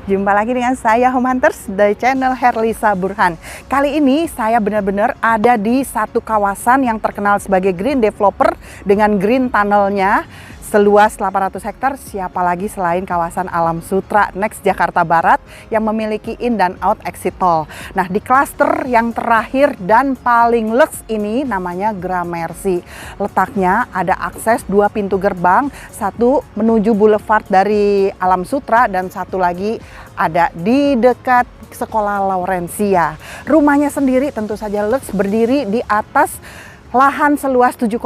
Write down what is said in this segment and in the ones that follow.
Jumpa lagi dengan saya Home Hunters dari channel Herlisa Burhan. Kali ini saya benar-benar ada di satu kawasan yang terkenal sebagai green developer dengan green tunnelnya seluas 800 hektar. Siapa lagi selain kawasan Alam Sutera Next Jakarta Barat yang memiliki in dan out exit tol. Nah, di klaster yang terakhir dan paling luks ini namanya Gramercy. Letaknya ada akses 2 pintu gerbang, satu menuju boulevard dari Alam Sutera dan satu lagi ada di dekat Sekolah Laurencia. Rumahnya sendiri tentu saja luks, berdiri di atas lahan seluas 7,6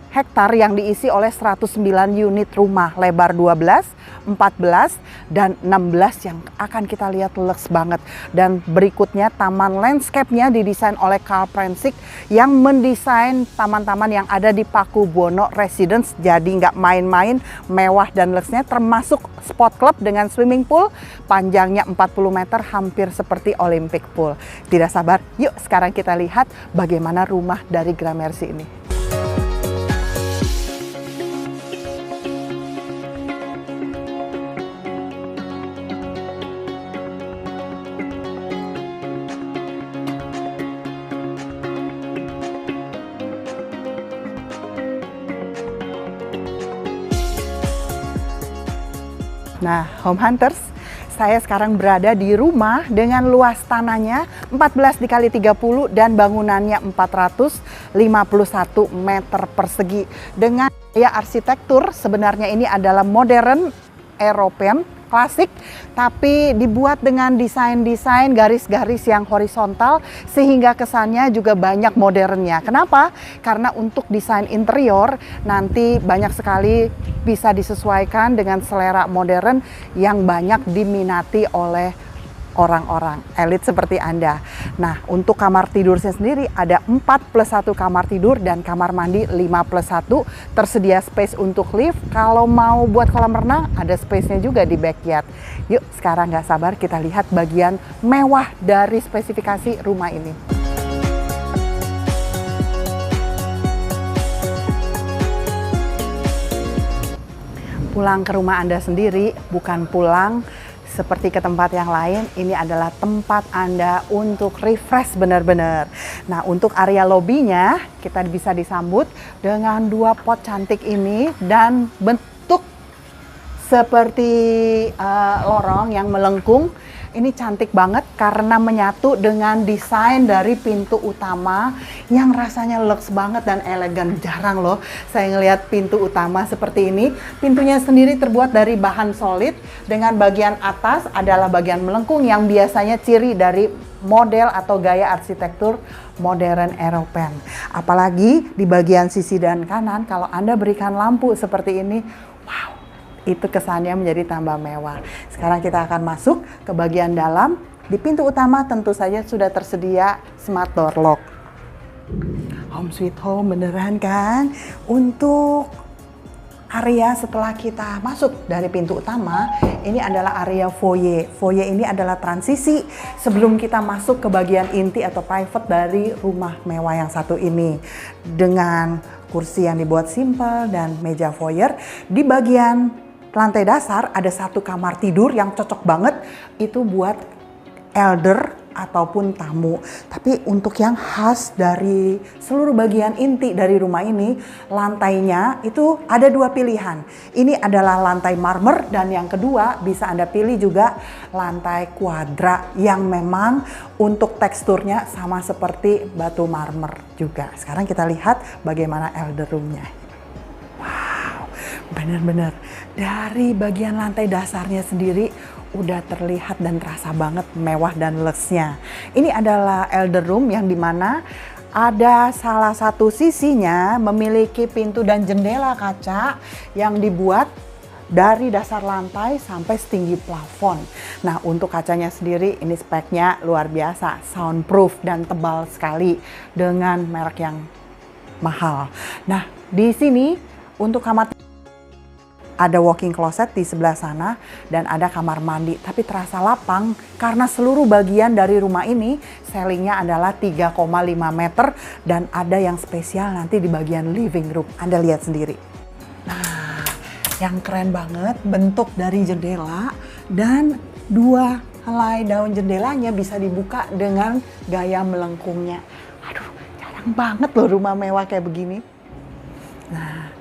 hektar yang diisi oleh 109 unit rumah lebar 12, 14, dan 16 yang akan kita lihat luks banget. Dan berikutnya taman landscape-nya didesain oleh Carl Pransick yang mendesain taman-taman yang ada di Paku Buwono Residence. Jadi nggak main-main, mewah dan luksnya, termasuk sport club dengan swimming pool panjangnya 40 meter hampir seperti Olympic pool. Tidak sabar, yuk sekarang kita lihat bagaimana rumah dari Gramercy ini. Nah, Home Hunters, saya sekarang berada di rumah dengan luas tanahnya 14 dikali 30 dan bangunannya 451 meter persegi. Dengan gaya arsitektur, sebenarnya ini adalah modern European klasik, tapi dibuat dengan desain-desain garis-garis yang horizontal sehingga kesannya juga banyak modernnya. Kenapa? Karena untuk desain interior nanti banyak sekali bisa disesuaikan dengan selera modern yang banyak diminati oleh orang-orang elit seperti Anda. Nah, untuk kamar tidurnya sendiri ada 4+1 kamar tidur dan kamar mandi 5+1. Tersedia space untuk lift. Kalau mau buat kolam renang ada space-nya juga di backyard. Yuk, sekarang nggak sabar kita lihat bagian mewah dari spesifikasi rumah ini. Pulang ke rumah Anda sendiri, bukan pulang seperti ke tempat yang lain. Ini adalah tempat Anda untuk refresh benar-benar. Nah, untuk area lobbynya kita bisa disambut dengan 2 pot cantik ini dan bentuk seperti lorong yang melengkung. Ini cantik banget karena menyatu dengan desain dari pintu utama yang rasanya luxe banget dan elegan. Jarang loh saya ngelihat pintu utama seperti ini. Pintunya sendiri terbuat dari bahan solid dengan bagian atas adalah bagian melengkung yang biasanya ciri dari model atau gaya arsitektur modern Eropa. Apalagi di bagian sisi dan kanan kalau Anda berikan lampu seperti ini, wow, itu kesannya menjadi tambah mewah. Sekarang kita akan masuk ke bagian dalam. Di pintu utama tentu saja sudah tersedia smart door lock. Home sweet home beneran kan? Untuk area setelah kita masuk dari pintu utama, ini adalah area foyer. Foyer ini adalah transisi sebelum kita masuk ke bagian inti atau private dari rumah mewah yang satu ini. Dengan kursi yang dibuat simple dan meja foyer. Di bagian lantai dasar ada 1 kamar tidur yang cocok banget itu buat elder ataupun tamu. Tapi untuk yang khas dari seluruh bagian inti dari rumah ini, lantainya itu ada 2 pilihan. Ini adalah lantai marmer dan yang kedua bisa Anda pilih juga lantai kuadra yang memang untuk teksturnya sama seperti batu marmer juga. Sekarang kita lihat bagaimana elder room-nya. Benar-benar dari bagian lantai dasarnya sendiri udah terlihat dan terasa banget mewah dan luxe-nya. Ini adalah elder room yang dimana ada salah satu sisinya memiliki pintu dan jendela kaca yang dibuat dari dasar lantai sampai setinggi plafon. Nah, untuk kacanya sendiri ini speknya luar biasa, soundproof dan tebal sekali dengan merek yang mahal. Nah, di sini untuk kamar ada walk-in closet di sebelah sana dan ada kamar mandi, tapi terasa lapang karena seluruh bagian dari rumah ini ceilingnya adalah 3,5 meter dan ada yang spesial nanti di bagian living room. Anda lihat sendiri. Nah, yang keren banget bentuk dari jendela dan Dua helai daun jendelanya bisa dibuka dengan gaya melengkungnya. Aduh, jarang banget loh rumah mewah kayak begini. Nah,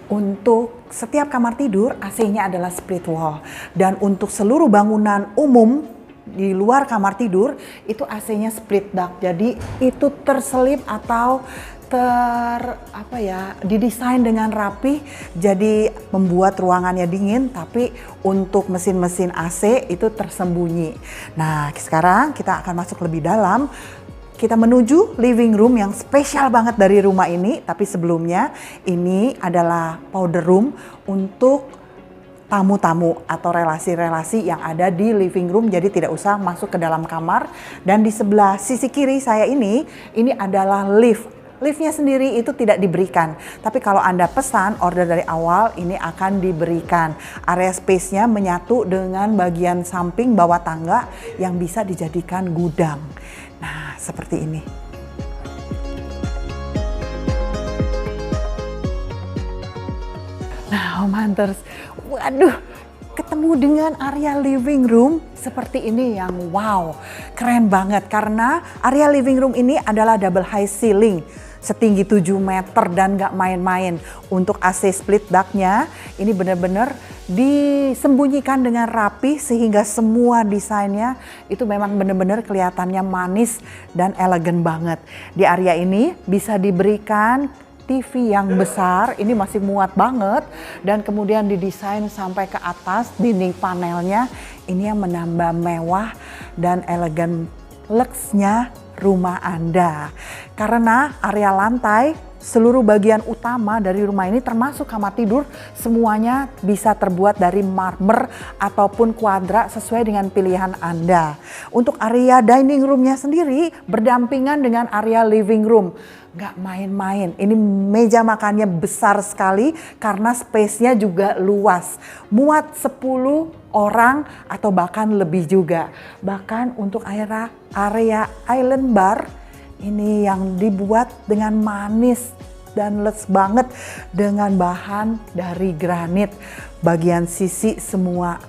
untuk setiap kamar tidur AC-nya adalah split wall. Dan untuk seluruh bangunan umum di luar kamar tidur itu AC-nya split duct. Jadi itu terselip atau didesain dengan rapi, jadi membuat ruangannya dingin, tapi untuk mesin-mesin AC itu tersembunyi. Nah, sekarang kita akan masuk lebih dalam. Kita menuju living room yang spesial banget dari rumah ini, tapi sebelumnya ini adalah powder room untuk tamu-tamu atau relasi-relasi yang ada di living room, jadi tidak usah masuk ke dalam kamar. Dan di sebelah sisi kiri saya ini adalah lift. Liftnya sendiri itu tidak diberikan, tapi kalau Anda pesan order dari awal ini akan diberikan. Area space-nya menyatu dengan bagian samping bawah tangga yang bisa dijadikan gudang. Nah, seperti ini. Nah, Home Hunters, waduh, ketemu dengan area living room seperti ini yang wow, keren banget karena area living room ini adalah double high ceiling setinggi 7 meter dan gak main-main. Untuk AC split duct-nya ini benar-benar disembunyikan dengan rapi sehingga semua desainnya itu memang benar-benar kelihatannya manis dan elegan banget. Di area ini bisa diberikan TV yang besar, ini masih muat banget, dan kemudian didesain sampai ke atas dinding panelnya. Ini yang menambah mewah dan elegan lux-nya rumah Anda. Karena area lantai, seluruh bagian utama dari rumah ini termasuk kamar tidur, semuanya bisa terbuat dari marmer ataupun kuadrat sesuai dengan pilihan Anda. Untuk area dining room-nya sendiri berdampingan dengan area living room. Nggak main-main, ini meja makannya besar sekali karena space-nya juga luas. Muat 10 orang atau bahkan lebih juga. Bahkan untuk area island bar ini yang dibuat dengan manis dan lux banget dengan bahan dari granit. Bagian sisi semua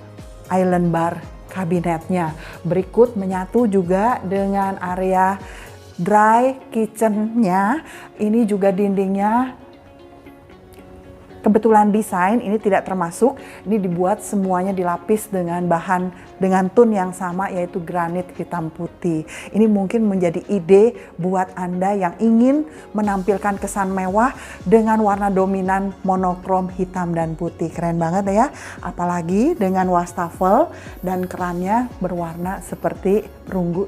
island bar kabinetnya. Berikut menyatu juga dengan area dry kitchen-nya. Ini juga dindingnya kebetulan desain ini tidak termasuk, ini dibuat semuanya dilapis dengan bahan dengan tone yang sama yaitu granit hitam putih. Ini mungkin menjadi ide buat Anda yang ingin menampilkan kesan mewah dengan warna dominan monokrom hitam dan putih. Keren banget ya, apalagi dengan wastafel dan kerannya berwarna seperti perunggu.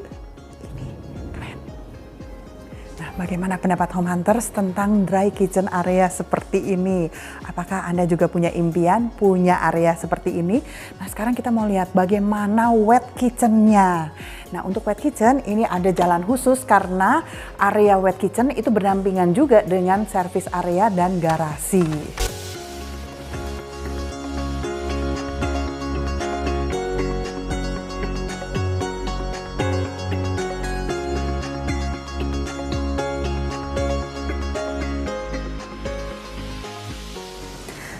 Bagaimana pendapat Home Hunters tentang dry kitchen area seperti ini? Apakah Anda juga punya impian, punya area seperti ini? Nah, sekarang kita mau lihat bagaimana wet kitchen-nya. Nah, untuk wet kitchen ini ada jalan khusus karena area wet kitchen itu berdampingan juga dengan service area dan garasi.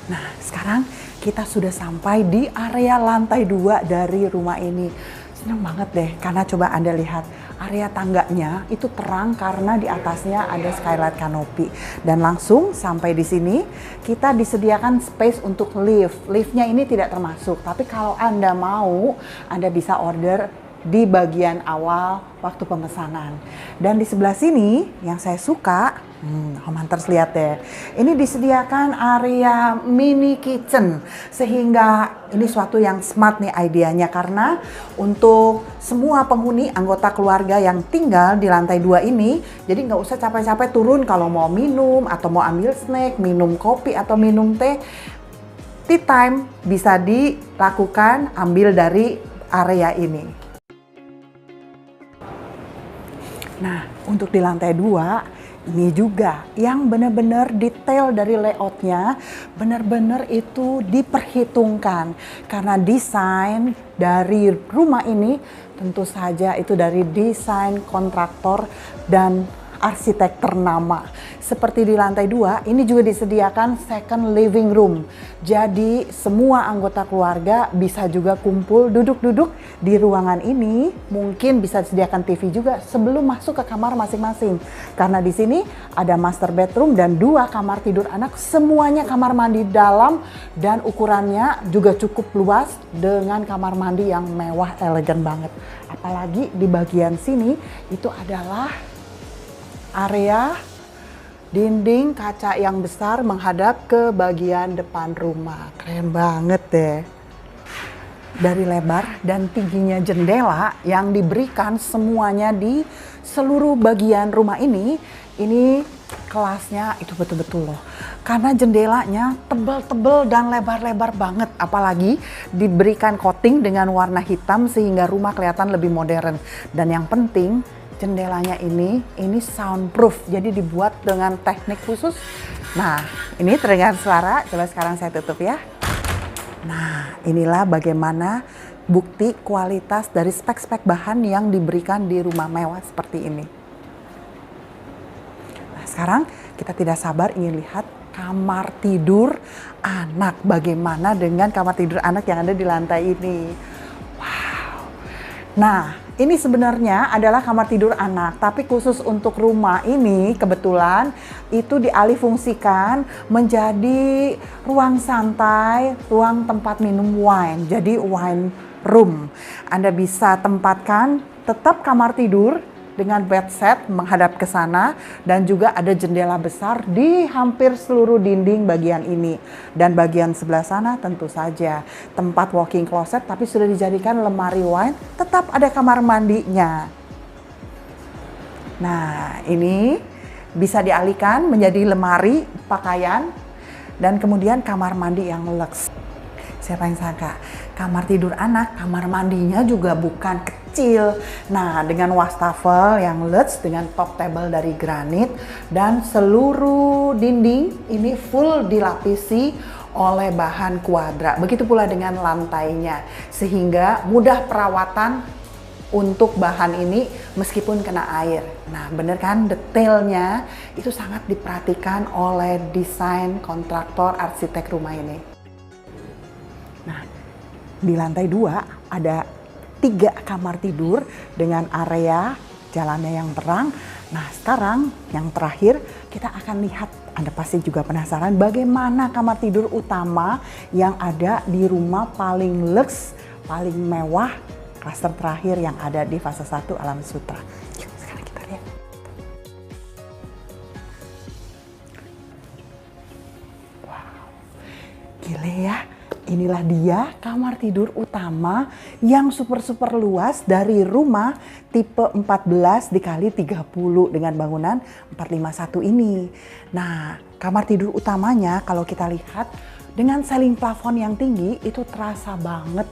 Nah, sekarang kita sudah sampai di area lantai 2 dari rumah ini. Senang banget deh, karena coba Anda lihat area tangganya itu terang karena di atasnya ada skylight canopy. Dan langsung sampai di sini kita disediakan space untuk lift. Liftnya ini tidak termasuk, tapi kalau Anda mau, Anda bisa order di bagian awal waktu pemesanan. Dan di sebelah sini yang saya suka, Home Hunters lihat deh, ini disediakan area mini kitchen sehingga ini suatu yang smart nih idenya karena untuk semua penghuni anggota keluarga yang tinggal di lantai 2 ini, jadi nggak usah capek-capek turun kalau mau minum atau mau ambil snack, minum kopi atau minum teh. Tea time bisa dilakukan ambil dari area ini. Nah, untuk di lantai 2 ini juga yang benar-benar detail dari layoutnya benar-benar itu diperhitungkan karena desain dari rumah ini tentu saja itu dari desain kontraktor dan arsitek ternama. Seperti di lantai 2, ini juga disediakan second living room. Jadi semua anggota keluarga bisa juga kumpul duduk-duduk di ruangan ini. Mungkin bisa disediakan TV juga sebelum masuk ke kamar masing-masing. Karena di sini ada master bedroom dan 2 kamar tidur anak. Semuanya kamar mandi dalam dan ukurannya juga cukup luas dengan kamar mandi yang mewah, elegan banget. Apalagi di bagian sini itu adalah area dinding kaca yang besar menghadap ke bagian depan rumah. Keren banget deh. Dari lebar dan tingginya jendela yang diberikan semuanya di seluruh bagian rumah ini kelasnya itu betul-betul loh. Karena jendelanya tebal-tebal dan lebar-lebar banget. Apalagi diberikan coating dengan warna hitam sehingga rumah kelihatan lebih modern. Dan yang penting jendelanya ini soundproof, jadi dibuat dengan teknik khusus. Nah, ini terdengar suara, coba sekarang saya tutup ya. Nah, inilah bagaimana bukti kualitas dari spek-spek bahan yang diberikan di rumah mewah seperti ini. Nah, sekarang kita tidak sabar ingin lihat kamar tidur anak. Bagaimana dengan kamar tidur anak yang ada di lantai ini. Wow. Nah, ini sebenarnya adalah kamar tidur anak, tapi khusus untuk rumah ini kebetulan itu dialihfungsikan menjadi ruang santai, ruang tempat minum wine, jadi wine room. Anda bisa tempatkan tetap kamar tidur dengan bed set menghadap ke sana dan juga ada jendela besar di hampir seluruh dinding bagian ini. Dan bagian sebelah sana tentu saja tempat walk-in closet tapi sudah dijadikan lemari wine, tetap ada kamar mandinya. Nah, ini bisa dialihkan menjadi lemari pakaian dan kemudian kamar mandi yang luxe. Siapa yang sangka? Kamar tidur anak, kamar mandinya juga bukan kecil. Nah, dengan wastafel yang luxe dengan top table dari granit dan seluruh dinding ini full dilapisi oleh bahan kuadra. Begitu pula dengan lantainya sehingga mudah perawatan untuk bahan ini meskipun kena air. Nah, bener kan, detailnya itu sangat diperhatikan oleh desain kontraktor arsitek rumah ini. Nah, di lantai 2 ada 3 kamar tidur dengan area jalannya yang terang. Nah, sekarang yang terakhir kita akan lihat, Anda pasti juga penasaran bagaimana kamar tidur utama yang ada di rumah paling luxe, paling mewah, klaster terakhir yang ada di fase 1 Alam Sutra. Yuk, sekarang kita lihat. Wow, gile ya. Inilah dia kamar tidur utama yang super luas dari rumah tipe 14 dikali 30 dengan bangunan 451 ini. Nah, kamar tidur utamanya kalau kita lihat dengan ceiling plafon yang tinggi itu terasa banget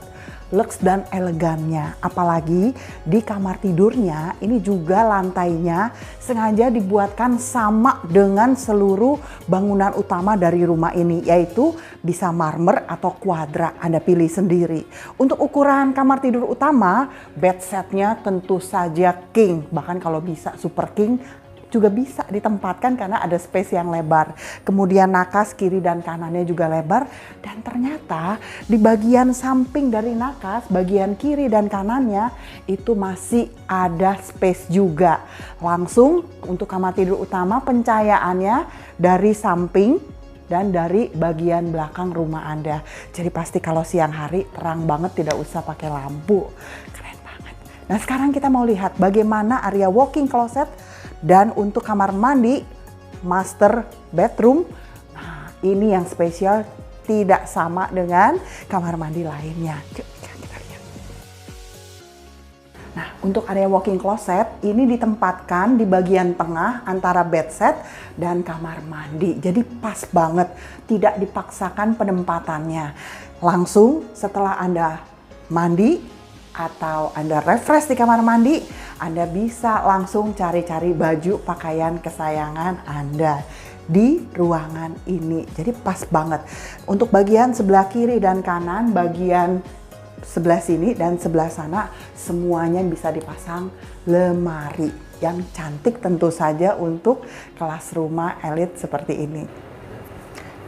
luxe dan elegannya. Apalagi di kamar tidurnya ini juga lantainya sengaja dibuatkan sama dengan seluruh bangunan utama dari rumah ini, yaitu bisa marmer atau kuadra, Anda pilih sendiri. Untuk ukuran kamar tidur utama, bed setnya tentu saja king, bahkan kalau bisa super king juga bisa ditempatkan karena ada space yang lebar. Kemudian nakas kiri dan kanannya juga lebar dan ternyata di bagian samping dari nakas, bagian kiri dan kanannya itu masih ada space juga. Langsung untuk kamar tidur utama pencahayaannya dari samping dan dari bagian belakang rumah Anda. Jadi pasti kalau siang hari terang banget, tidak usah pakai lampu. Keren banget. Nah, sekarang kita mau lihat bagaimana area walk-in closet dan untuk kamar mandi master bedroom. Nah, ini yang spesial, tidak sama dengan kamar mandi lainnya. Yuk, kita lihat. Nah, untuk area walk-in closet ini ditempatkan di bagian tengah antara bed set dan kamar mandi. Jadi pas banget, tidak dipaksakan penempatannya. Langsung setelah Anda mandi atau Anda refresh di kamar mandi, Anda bisa langsung cari-cari baju pakaian kesayangan Anda di ruangan ini. Jadi pas banget. Untuk bagian sebelah kiri dan kanan, bagian sebelah sini dan sebelah sana semuanya bisa dipasang lemari. yang cantik tentu saja untuk kelas rumah elit seperti ini.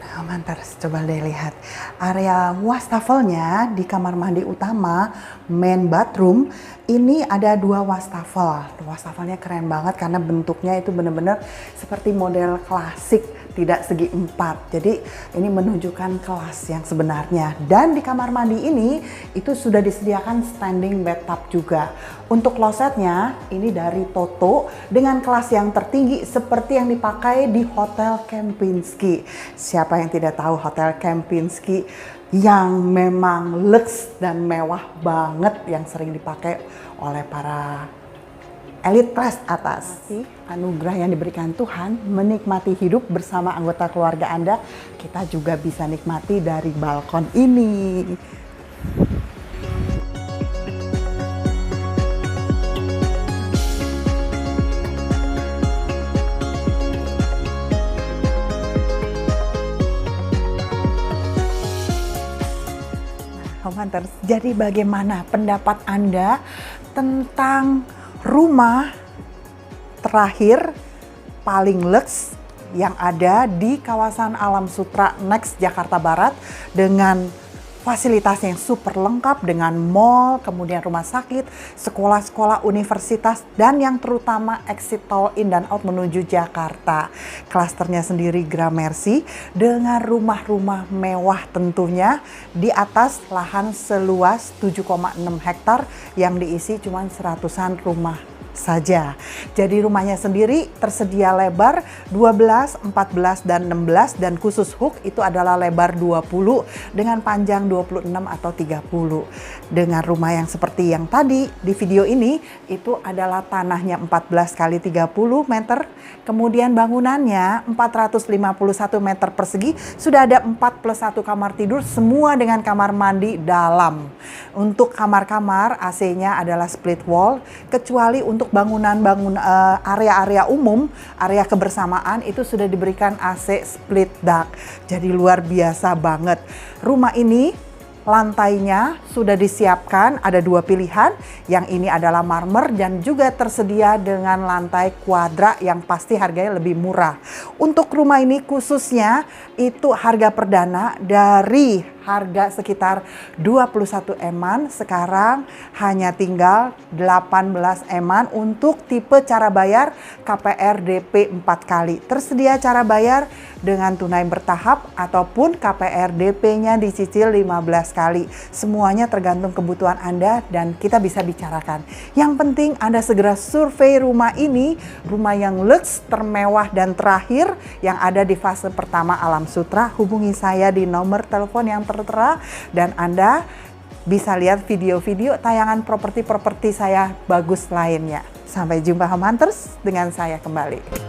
Nah, mantap, coba deh lihat. Area wastafelnya di kamar mandi utama, main bathroom, ini ada 2 wastafel. Wastafelnya keren banget karena bentuknya itu benar-benar seperti model klasik, tidak segi 4. Jadi ini menunjukkan kelas yang sebenarnya. Dan di kamar mandi ini itu sudah disediakan standing bathtub juga. Untuk klosetnya ini dari Toto dengan kelas yang tertinggi seperti yang dipakai di Hotel Kempinski. Siapa yang tidak tahu Hotel Kempinski yang memang luxe dan mewah banget yang sering dipakai oleh para elit kelas atas. Anugerah yang diberikan Tuhan, menikmati hidup bersama anggota keluarga Anda, kita juga bisa nikmati dari balkon ini. Homehanters, jadi bagaimana pendapat Anda tentang rumah terakhir paling luxe yang ada di kawasan Alam Sutera Next Jakarta Barat dengan fasilitas yang super lengkap dengan mall, kemudian rumah sakit, sekolah-sekolah, universitas, dan yang terutama exit tol in dan out menuju Jakarta. Klasternya sendiri Gramercy dengan rumah-rumah mewah tentunya di atas lahan seluas 7,6 hektar yang diisi cuma 100-an rumah saja. Jadi rumahnya sendiri tersedia lebar 12, 14, dan 16 dan khusus hook itu adalah lebar 20 dengan panjang 26 atau 30. Dengan rumah yang seperti yang tadi di video ini itu adalah tanahnya 14 kali 30 meter, kemudian bangunannya 451 meter persegi, sudah ada 4 plus 1 kamar tidur semua dengan kamar mandi dalam. Untuk kamar-kamar AC-nya adalah split wall, kecuali untuk bangunan area-area umum, area kebersamaan itu sudah diberikan AC split duct. Jadi luar biasa banget. Rumah ini lantainya sudah disiapkan, ada 2 pilihan. Yang ini adalah marmer dan juga tersedia dengan lantai kuadra yang pasti harganya lebih murah. Untuk rumah ini khususnya itu harga perdana dari harga sekitar 21 eman, sekarang hanya tinggal 18 eman untuk tipe cara bayar KPR DP 4 kali. Tersedia cara bayar dengan tunai bertahap ataupun KPR DP-nya dicicil 15 kali. Semuanya tergantung kebutuhan Anda dan kita bisa bicarakan. Yang penting Anda segera survei rumah ini, rumah yang luxe, termewah dan terakhir yang ada di fase pertama Alam Sutera. Hubungi saya di nomor telepon yang tertera dan Anda bisa lihat video-video tayangan properti-properti saya bagus lainnya. Sampai jumpa Homehunters dengan saya kembali.